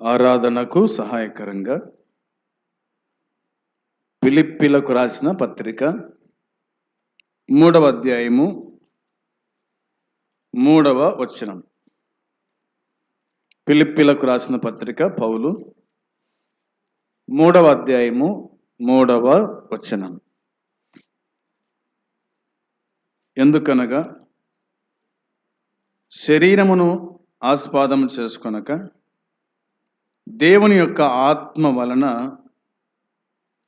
ఆరాధనకు సహాయకరంగా ఫిలిప్పీలకు రాసిన పత్రిక 3వ అధ్యాయము 3వ వచనం. ఫిలిప్పీలకు రాసిన పత్రిక పౌలు 3వ అధ్యాయము 3వ వచనం. ఎందుకనగా శరీరమును ఆస్పాదము చేసుకొనక దేవుని యొక్క ఆత్మ వలన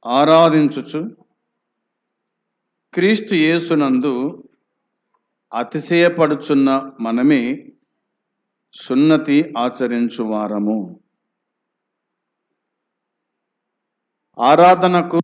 ఆరాధించుచు క్రీస్తు యేసునందు అతిశయపడుచున్న మనమే సున్నతి ఆచరించువారము. ఆరాధనకు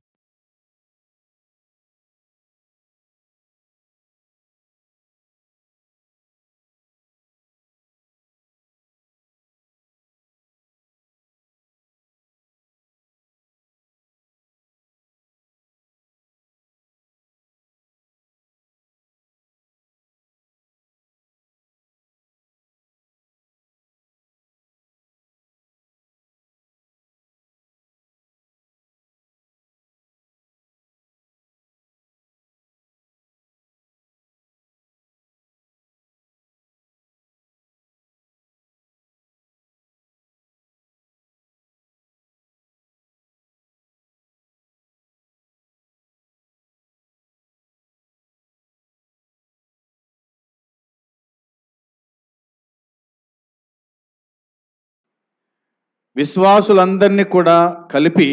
విశ్వాసులందరినీ కూడా కలిపి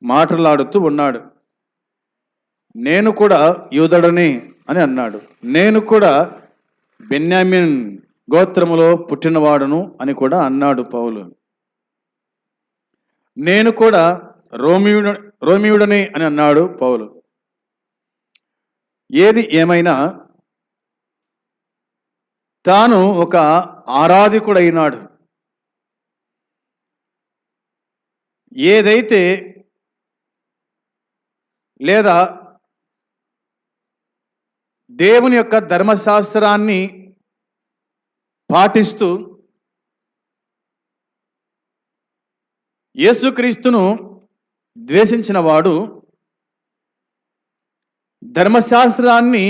మాట్లాడుతూ ఉన్నాడు. నేను కూడా యూదుడనే అని అన్నాడు. నేను కూడా బెన్యామిన్ గోత్రములో పుట్టినవాడును అని కూడా అన్నాడు పౌలు. నేను కూడా రోమియుడనే అని అన్నాడు పౌలు. ఏది ఏమైనా తాను ఒక ఆరాధికుడైనాడు. ఏదైతే లేదా దేవుని యొక్క ధర్మశాస్త్రాన్ని పాటిస్తూ యేసుక్రీస్తును ద్వేషించిన వాడు ధర్మశాస్త్రాన్ని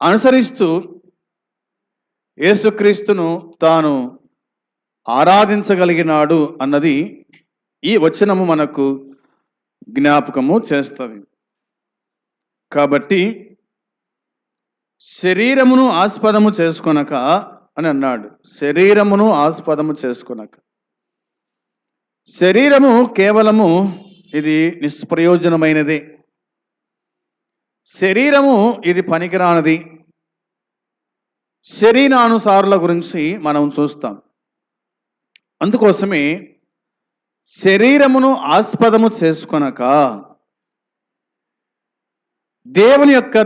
అనుసరిస్తూ యేసుక్రీస్తును తాను ఆరాధించగలిగినాడు అన్నది ఈ వచనము మనకు జ్ఞాపకము చేస్తుంది. కాబట్టి శరీరమును ఆస్పదము చేసుకొనక అని అన్నాడు. శరీరమును ఆస్పదము చేసుకొనక. శరీరము కేవలము ఇది నిష్ప్రయోజనమైనదే. శరీరము ఇది పనికిరానిది. శరీరానుసారుల గురించి మనం చూస్తాం. అందుకోసమే శరీరమును ఆస్పదము చేసుకొనక దేవుని యొక్క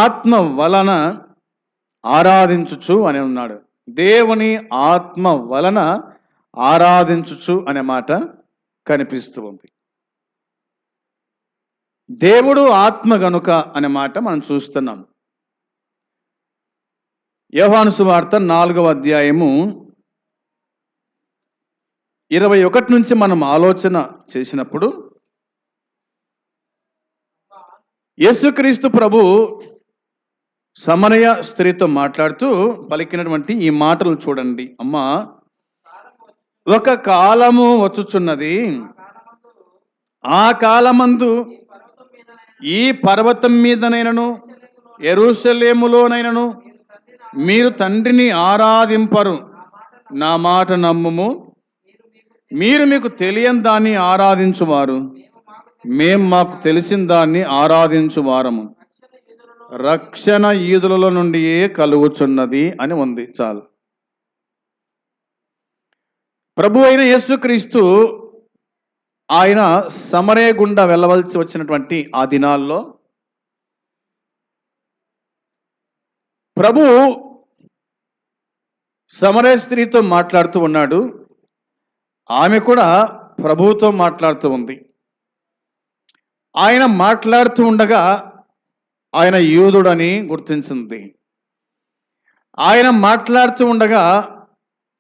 ఆత్మ వలన ఆరాధించుచు అని ఉన్నాడు. దేవుని ఆత్మ వలన ఆరాధించుచు అనే మాట కనిపిస్తూ ఉంది. దేవుడు ఆత్మ గనుక అనే మాట మనం చూస్తున్నాం. యోహాను సువార్త 4వ అధ్యాయము 21 నుంచి మనం ఆలోచన చేసినప్పుడు యేసుక్రీస్తు ప్రభు సమరయ స్త్రీతో మాట్లాడుతూ పలికినటువంటి ఈ మాటలు చూడండి. అమ్మా, ఒక కాలము వచ్చుచున్నది, ఆ కాలమందు ఈ పర్వతం మీదనైనను యెరూషలేములోనైనను మీరు తండ్రిని ఆరాధింపరు. నా మాట నమ్ముము. మీరు మీకు తెలియని దాన్ని ఆరాధించువారు, మేము మాకు తెలిసిన దాన్ని ఆరాధించువారము. రక్షణ యూదుల నుండియే కలుగుచున్నది అని ఉంది. చాలు. ప్రభు అయిన యేసుక్రీస్తు ఆయన సమరయ గుండా వెళ్ళవలసి వచ్చినటువంటి ఆ దినాల్లో ప్రభు సమరయ స్త్రీతో మాట్లాడుతూ ఉన్నాడు. ఆమె కూడా ప్రభువుతో మాట్లాడుతూ ఉంది. ఆయన మాట్లాడుతూ ఉండగా ఆయన యూదుడని గుర్తించింది. ఆయన మాట్లాడుతూ ఉండగా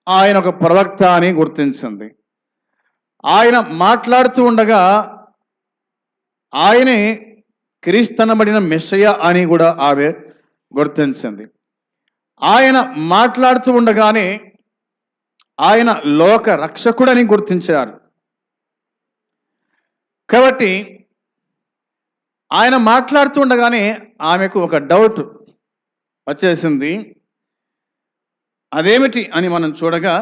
ఆయన ఒక ప్రవక్త అని గుర్తించింది. ఆయన మాట్లాడుతూ ఉండగా ఆయనే క్రీస్తనబడిన మెస్సయ్య అని కూడా ఆమె గుర్తించింది. ఆయన మాట్లాడుతూ ఉండగానే ఆయన లోక రక్షకుడని గుర్తించారు. కాబట్టి ఆయన మాట్లాడుతూ ఉండగానే ఆమెకు ఒక డౌట్ వచ్చేసింది. అదేమిటి అని మనం చూడగా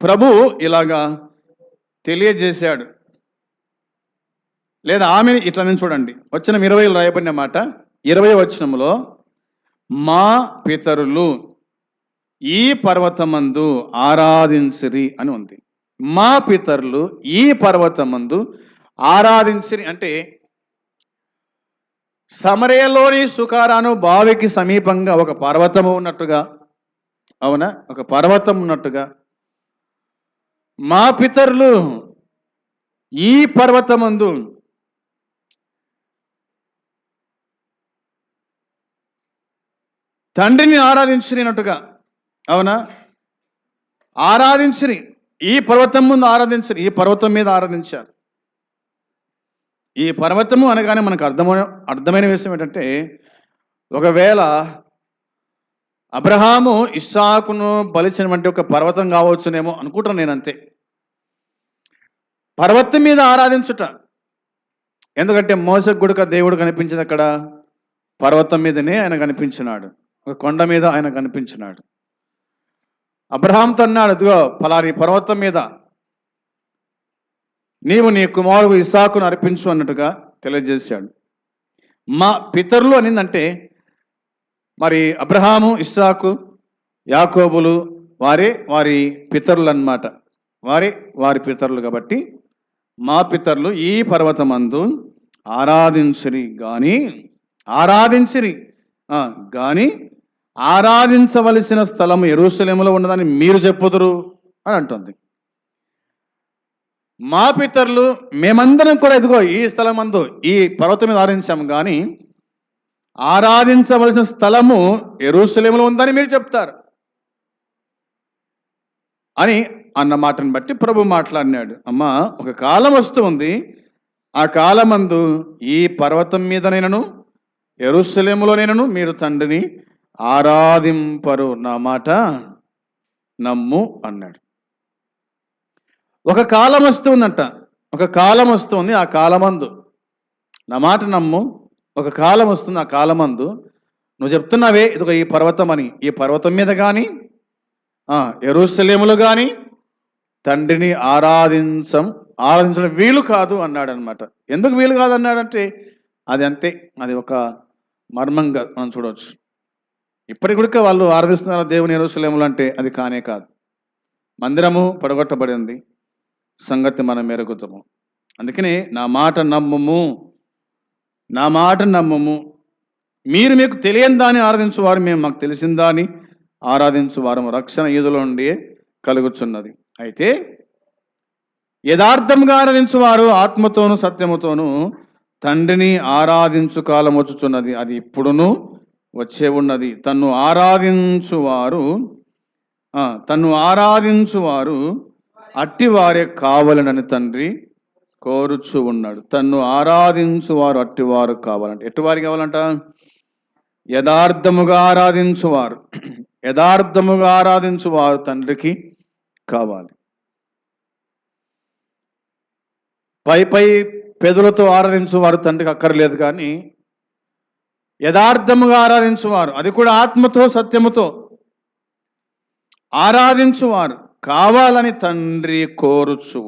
ప్రభు ఇలాగా తెలియజేశాడు. లేదా ఆమెని ఇట్లా నేను చూడండి, వచనం 20 రాయబడిన మాట, 20 వచనంలో మా పితరులు ఈ పర్వతమందు ఆరాధించిరి అని ఉంది. మా పితరులు ఈ పర్వతమందు ఆరాధించిరి అంటే సమరయలోని సుకారాను బావికి సమీపంగా ఒక పర్వతము ఉన్నట్టుగా, అవునా, ఒక పర్వతం ఉన్నట్టుగా మా పితరులు ఈ పర్వతమందు తండ్రిని ఆరాధించినట్టుగా, అవునా, ఆరాధించిరి. ఈ పర్వతం ముందు ఆరాధించరు, ఈ పర్వతం మీద ఆరాధించారు. ఈ పర్వతము అనగానే మనకు అర్థమైన విషయం ఏంటంటే, ఒకవేళ అబ్రహాము ఇస్సాకును బలిచినటువంటి ఒక పర్వతం కావచ్చునేమో అనుకుంటాను నేను, అంతే. పర్వతం మీద ఆరాధించుట, ఎందుకంటే మోసకు గుడక దేవుడు కనిపించింది అక్కడ పర్వతం మీదనే ఆయన కనిపించినాడు, ఒక కొండ మీద ఆయన కనిపించినాడు. అబ్రహాంతో అన్నాడు, ఇదిగో ఫలాని పర్వతం మీద నీవు నీ కుమారుడు ఇస్సాకును అర్పించు అన్నట్టుగా తెలియజేశాడు. మా పితరులు అనిందంటే మరి అబ్రహాము, ఇస్సాకు, యాకోబులు వారి పితరులు అన్నమాట. వారి పితరులు కాబట్టి మా పితరులు ఈ పర్వతమందు ఆరాధించిరి గాని ఆరాధించవలసిన స్థలము యెరూషలేములో ఉన్నదని మీరు చెప్పుదురు అని అంటుంది. మా పితరులు మేమందరం కూడా ఇదిగో ఈ స్థలమందు ఈ పర్వతం మీద ఆరాధించాము, కానీ ఆరాధించవలసిన స్థలము యెరూషలేములో ఉందని మీరు చెప్తారు అని అన్న మాటను బట్టి ప్రభు మాట్లాడినాడు. అమ్మా, ఒక కాలం వస్తుంది, ఆ కాలమందు ఈ పర్వతం మీదనైనను యెరూషలేములోనైనను మీరు తండ్రిని ఆరాధింపరు, నా మాట నమ్ము అన్నాడు. ఒక కాలం వస్తుందంట, ఒక కాలం వస్తుంది, ఆ కాలమందు నా మాట నమ్ము. ఒక కాలం వస్తుంది, ఆ కాలమందు నువ్వు చెప్తున్నావే ఇదిగో ఈ పర్వతం అని, ఈ పర్వతం మీద కానీ యెరూషలేములో కానీ తండ్రిని ఆరాధించడం వీలు కాదు అన్నాడు అనమాట. ఎందుకు వీలు కాదు అన్నాడంటే అది అంతే, అది ఒక మర్మంగా మనం చూడవచ్చు. ఇప్పటికి కూడా వాళ్ళు ఆరాధిస్తున్నారు దేవుని యెరూషలేములో అంటే అది కానే కాదు. మందిరము పడగొట్టబడింది, సంగతి మనం మెరుగుతాము. అందుకనే నా మాట నమ్మము. మీరు మీకు తెలియని దాన్ని ఆరాధించువారు, మేము మాకు తెలిసిన దాన్ని ఆరాధించువారు, రక్షణ ఈదులో నుండి కలుగుచున్నది. అయితే యథార్థంగా ఆరాధించువారు ఆత్మతోను సత్యముతోను తండ్రిని ఆరాధించు కాలం వచ్చుచున్నది, అది ఇప్పుడును వచ్చే ఉన్నది. తన్ను ఆరాధించువారు అట్టివారే కావాలనని తండ్రి కోరుచు ఉన్నాడు. తన్ను ఆరాధించువారు అట్టివారు కావాలంటే ఎట్టివారు కావాలంట? యథార్థముగా ఆరాధించువారు తండ్రికి కావాలి. పై పెదవులతో ఆరాధించువారు తండ్రికి అక్కర్లేదు, కానీ యథార్థముగా ఆరాధించువారు, అది కూడా ఆత్మతో సత్యముతో ఆరాధించువారు కావాలని తండ్రి కోరుచు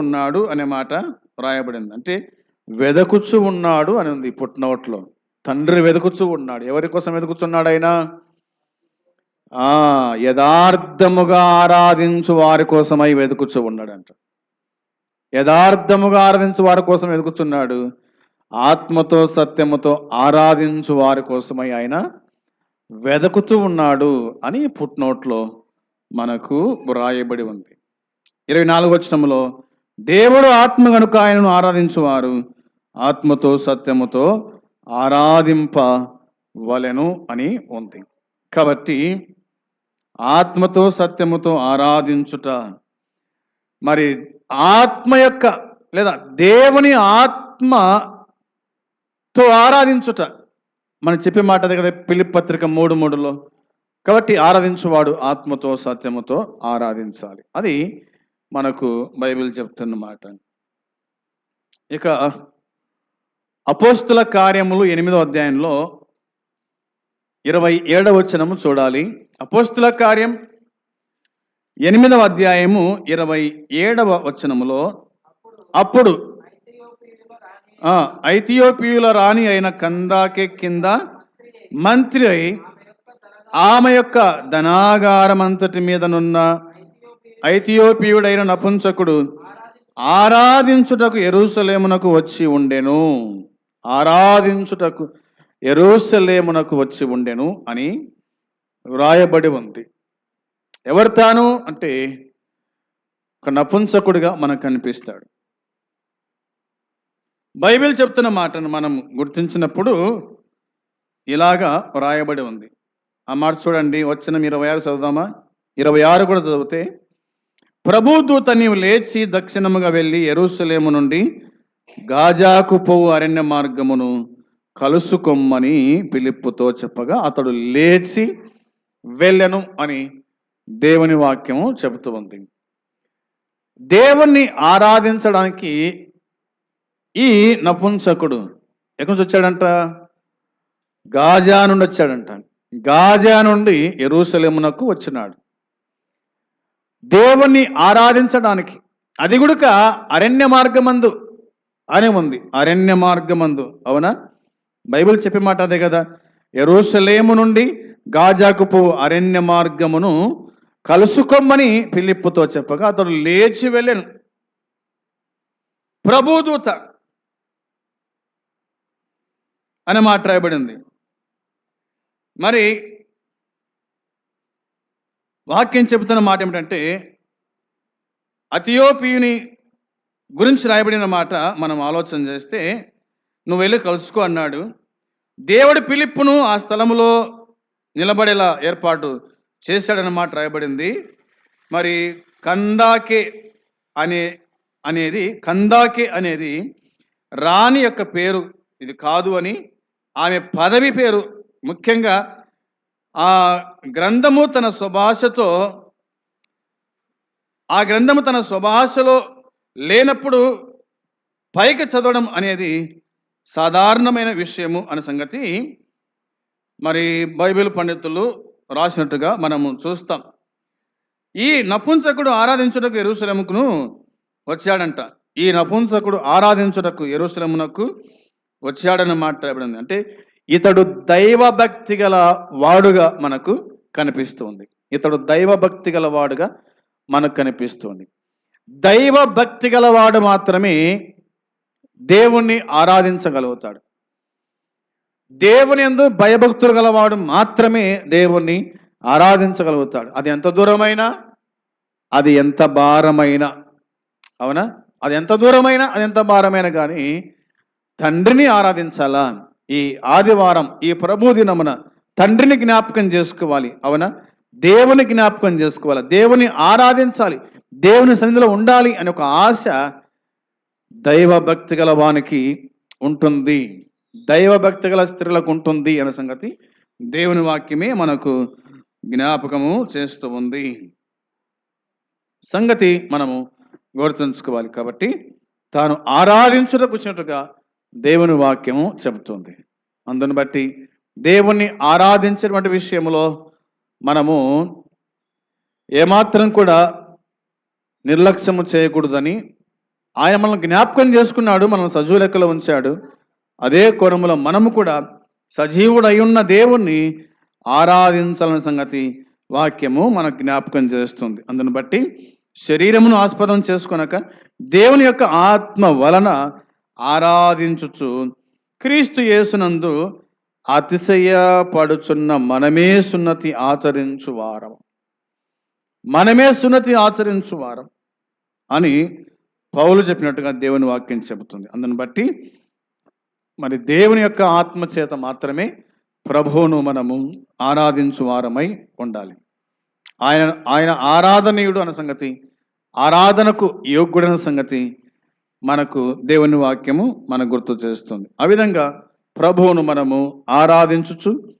ఉన్నాడు అనే మాట రాయబడింది. అంటే వెదకుచు ఉన్నాడు అని ఉంది పుట్టినోట్లో. తండ్రి వెదకుచు ఉన్నాడు. ఎవరి కోసం వెతుకుతున్నాడు ఆయన? యథార్థముగా ఆరాధించు వారి కోసమై వెతుకుచు ఉన్నాడంట. యథార్థముగా ఆరాధించు వారి కోసం వెతుకుతున్నాడు. ఆత్మతో సత్యముతో ఆరాధించు వారి కోసమై ఆయన వెదకుతూ ఉన్నాడు అని పుట్నోట్లో మనకు రాయబడి ఉంది. 24వ వచనంలో దేవుడు ఆత్మ కనుక ఆయనను ఆరాధించువారు ఆత్మతో సత్యముతో ఆరాధింపవలెను అని ఉంది. కాబట్టి ఆత్మతో సత్యముతో ఆరాధించుట. మరి ఆత్మ యొక్క లేదా దేవుని ఆత్మతో ఆరాధించుట మనం చెప్పే మాట అదే కదా, ఫిలిప్పీ పత్రిక 3:3లో. కాబట్టి ఆరాధించువాడు ఆత్మతో సత్యముతో ఆరాధించాలి. అది మనకు బైబిల్ చెప్తున్న మాట. ఇక అపోస్తుల కార్యములు 8వ అధ్యాయంలో 27వ వచనము చూడాలి. అపోస్తుల కార్యం 8వ అధ్యాయము 27వ వచనములో, అప్పుడు ఐథియోపియుల రాణి అయిన కందాకే కింద మంత్రి అయి ఆమె యొక్క ధనాగారం అంతటి మీదనున్న ఐథియోపియుడైన నపుంసకుడు ఆరాధించుటకు యెరూషలేమునకు వచ్చి ఉండెను. ఆరాధించుటకు యెరూషలేమునకు వచ్చి ఉండెను అని వ్రాయబడి ఉంది. ఎవరు తాను అంటే ఒక నపుంసకుడిగా మనకు కనిపిస్తాడు. బైబిల్ చెప్తున్న మాటను మనం గుర్తించినప్పుడు ఇలాగా వ్రాయబడి ఉంది. ఆ మాట చూడండి, వచనం 26 చదువుదామా? 26 కూడా చదివితే, ప్రభుదూత నీవు లేచి దక్షిణముగా వెళ్ళి యెరూషలేము నుండి గాజాకు పోవు అరణ్య మార్గమును కలుసుకొమ్మని ఫిలిప్పుతో చెప్పగా అతడు లేచి వెళ్ళెను అని దేవుని వాక్యము చెబుతూ ఉంది. దేవుణ్ణి ఆరాధించడానికి ఈ నపుంసకుడు ఎక్కడి నుంచి వచ్చాడంట? గాజా నుండి వచ్చాడంట. గాజా నుండి యెరూషలేమునకు వచ్చినాడు దేవుణ్ణి ఆరాధించడానికి. అది కూడా అరణ్య మార్గమందు అని ఉంది. అరణ్య మార్గమందు, అవునా? బైబిల్ చెప్పే మాట అదే కదా. యెరూషలేము నుండి గాజాకు పోవు అరణ్య మార్గమును కలుసుకోమని ఫిలిప్పుతో చెప్పగా అతడు లేచి వెళ్ళాను. ప్రభుదూత అని మాట రాయబడింది. మరి వాక్యం చెబుతున్న మాట ఏమిటంటే, ఇథియోపియుని గురించి రాయబడిన మాట మనం ఆలోచన చేస్తే, నువ్వు వెళ్ళి కలుసుకో అన్నాడు. దేవుడు ఫిలిప్పును ఆ స్థలములో నిలబడేలా ఏర్పాటు చేశాడన్నమాట రాయబడింది. మరి కందాకే అనేది రాణి యొక్క పేరు ఇది కాదు అని, ఆమె పదవి పేరు. ముఖ్యంగా ఆ గ్రంథము తన స్వభాషలో లేనప్పుడు పైకి చదవడం అనేది సాధారణమైన విషయము అనే సంగతి మరి బైబిల్ పండితులు రాసినట్టుగా మనము చూస్తాం. ఈ నపుంసకుడు ఆరాధించుటకు యెరూషలేముకు వచ్చాడంట. ఈ నపుంసకుడు ఆరాధించుటకు యెరూషలేమునకు వచ్చాడని మాట్లాడబడింది. అంటే ఇతడు దైవభక్తి గల వాడుగా మనకు కనిపిస్తుంది. ఇతడు దైవభక్తి గల వాడుగా మనకు కనిపిస్తుంది. దైవభక్తి గలవాడు మాత్రమే దేవుణ్ణి ఆరాధించగలుగుతాడు. దేవుని యందు భయభక్తులు గలవాడు మాత్రమే దేవుణ్ణి ఆరాధించగలుగుతాడు. అది ఎంత దూరమైనా, అది ఎంత భారమైనా, అవునా? అది ఎంత దూరమైనా, అది ఎంత భారమైనా కానీ తండ్రిని ఆరాధించాలా? ఈ ఆదివారం, ఈ ప్రభు దినమున తండ్రిని జ్ఞాపకం చేసుకోవాలి, అవునా? దేవుని జ్ఞాపకం చేసుకోవాలి, దేవుని ఆరాధించాలి, దేవుని సన్నిధిలో ఉండాలి అనే ఒక ఆశ దైవభక్తి గల వానికి ఉంటుంది, దైవభక్తి గల స్త్రీలకు ఉంటుంది అనే సంగతి దేవుని వాక్యమే మనకు జ్ఞాపకము చేస్తూ ఉంది. సంగతి మనము గుర్తుంచుకోవాలి. కాబట్టి తాను ఆరాధించుటకు వచ్చినట్టుగా దేవుని వాక్యము చెబుతుంది. అందుని బట్టి దేవుణ్ణి ఆరాధించేటువంటి విషయంలో మనము ఏమాత్రం కూడా నిర్లక్ష్యము చేయకూడదని ఆయన మనల్ని జ్ఞాపకం చేసుకున్నాడు, మనం సజీవ లెక్కలో ఉంచాడు. అదే కోణంలో మనము కూడా సజీవుడై ఉన్న దేవుణ్ణి ఆరాధించాలనే సంగతి వాక్యము మనకు జ్ఞాపకం చేస్తుంది. అందుని బట్టి శరీరమును ఆస్పదం చేసుకొనక దేవుని యొక్క ఆత్మ వలన ఆరాధించుచు క్రీస్తు యేసునందు అతిశయపడుచున్న మనమే సున్నతి ఆచరించువారం, మనమే సున్నతి ఆచరించువారం అని పౌలు చెప్పినట్టుగా దేవుని వాక్యం చెబుతుంది. అందుని బట్టి మరి దేవుని యొక్క ఆత్మ చేత మాత్రమే ప్రభువును మనము ఆరాధించు వారమై ఉండాలి. ఆయన ఆయన ఆరాధనీయుడు అన్న సంగతి, ఆరాధనకు యోగ్యుడన్న సంగతి మనకు దేవుని వాక్యము మనకు గుర్తు చేస్తుంది. ఆ విధంగా ప్రభువును మనము ఆరాధించుచు,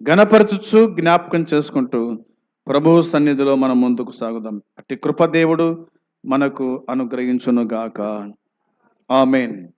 ఘనపరచుచు, జ్ఞాపకం చేసుకుంటూ ప్రభువు సన్నిధిలో మనం ముందుకు సాగుదాం. అట్టి కృప దేవుడు మనకు అనుగ్రహించును గాక. ఆమేన్.